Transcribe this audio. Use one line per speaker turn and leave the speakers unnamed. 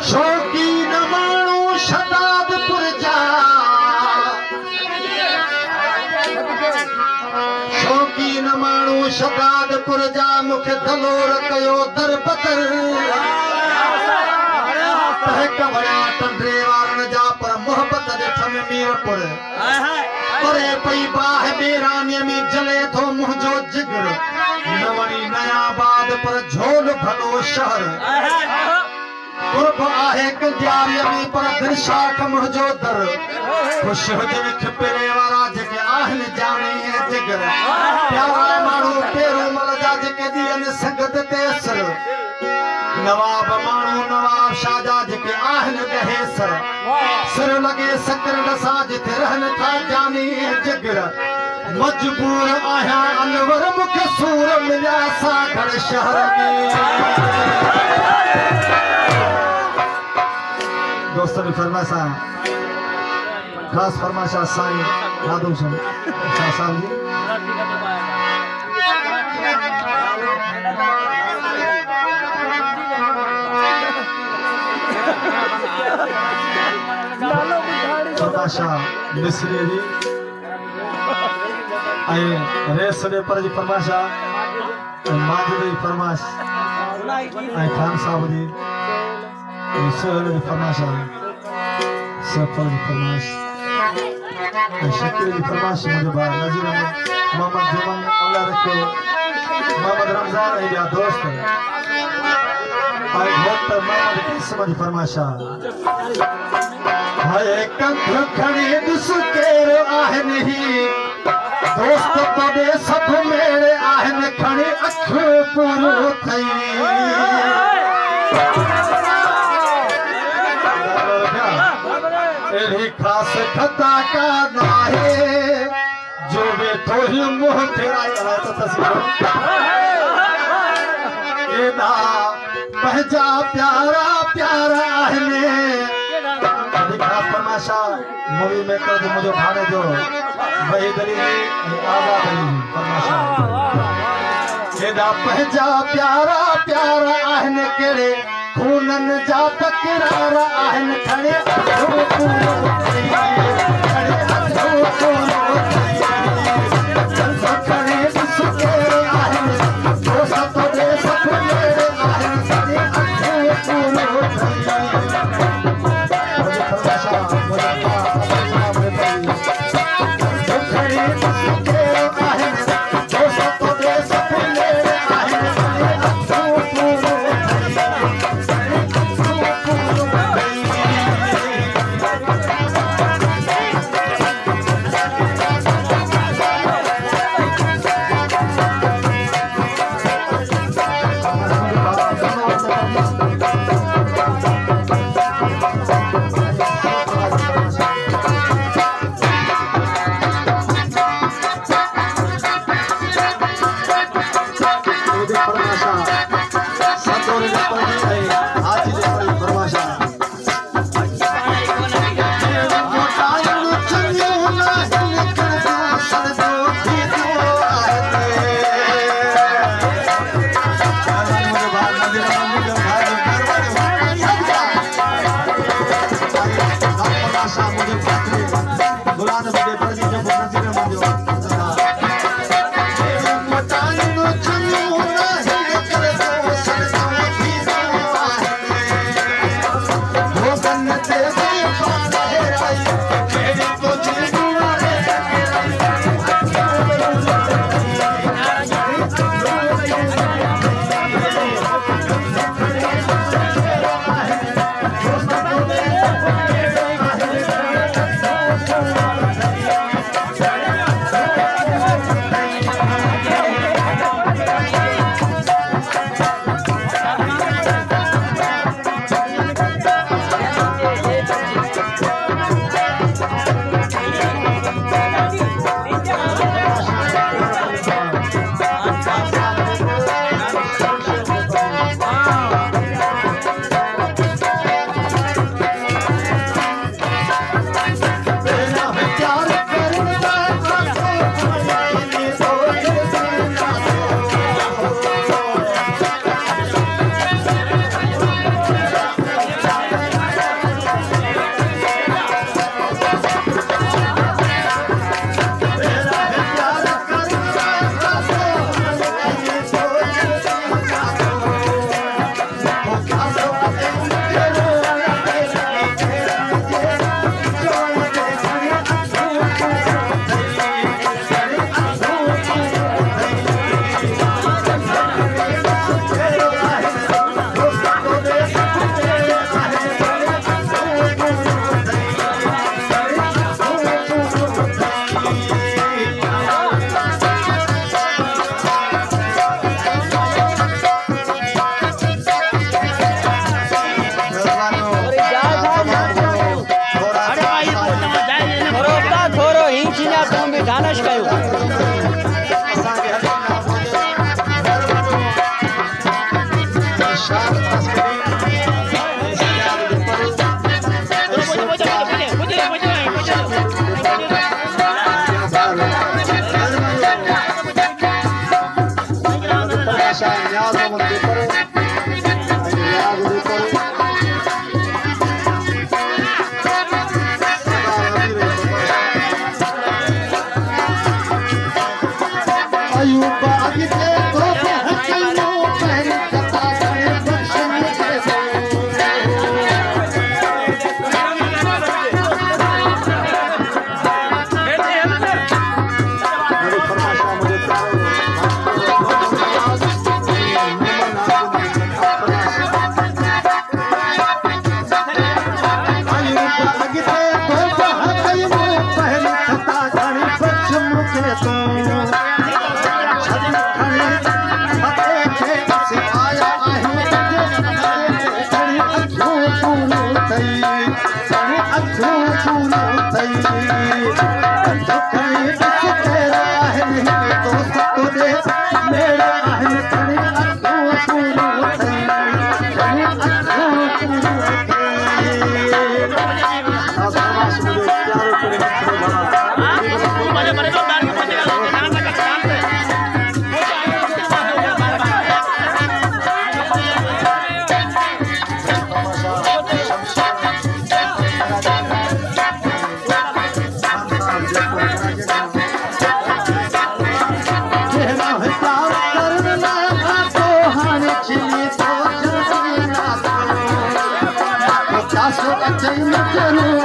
शौकीन माण्हू शताबपुर जा शौकीन माण्हू शताबपुर जा मूंखे दलोर कयो दरबदर कवड़ा टंडरे वारन जा पर मोहब्बत ॾिठ में मीरपुर परे पई बाह बेरानीअ में जले थो मुंहिंजो जिगर न वणी नयाबाद पर झोल भलो शहर कुर्ब आहे कंडियारीअ में पर दिलशाख मुंहिंजो दर ख़ुश हुजनि खिपरे वारा जेके आहिनि जानी ऐं जिगर प्यारा माण्हू पेरूमल जा जेके ॾियनि संगत ते असर नवाब माण्हू नवाब शाह जा जेके आहिनि ॾहे सर सिर लॻे सकर ॾसा जिथे रहनि था जानी ऐं जिगर मजबूर आहियां अनवर मूंखे सूर मिलिया सागर शहर में दोस्तों ने फरमाइशा खास फरमाइशा साईं नादू शाह साहब जी फरमाइशा मिस्री जी रेस ने पर जी फरमाइशा माजिद जी फरमाइश खान साहब जी सोहेल जी फरमाइशा सफर जी फरमाइश शकील जी फरमाइश मुझे भाई नजीर अहमद मोहम्मद जुमन अल्लाह रखो मोहम्मद रमजान है या दोस्त आई डॉक्टर मोहम्मद किस्म जी फरमाइशा हाय कंख खणी दुस केर आहे नहीं दोस्त तोड़े सब मेरे आहन खणी अख पूरो थई एड़ी खास खता का नाहे जो वे थोड़ी मुंह फेराई तो तस्वीर एदा पहजा प्यारा प्यारा आहने खास फरमाइशा मूवी मेकर जो मुझे भाणे जो वहीद अली आज़ाद अली फरमाइशा एदा पहजा प्यारा प्यारा आहने केड़े खूनन जा तकरार आहन खणे फरमाशा न्याज मन दे करे न्याज दे करे अयूब आगे तो हसीनो पहले कथा करे बख्शन के That's what I tell you.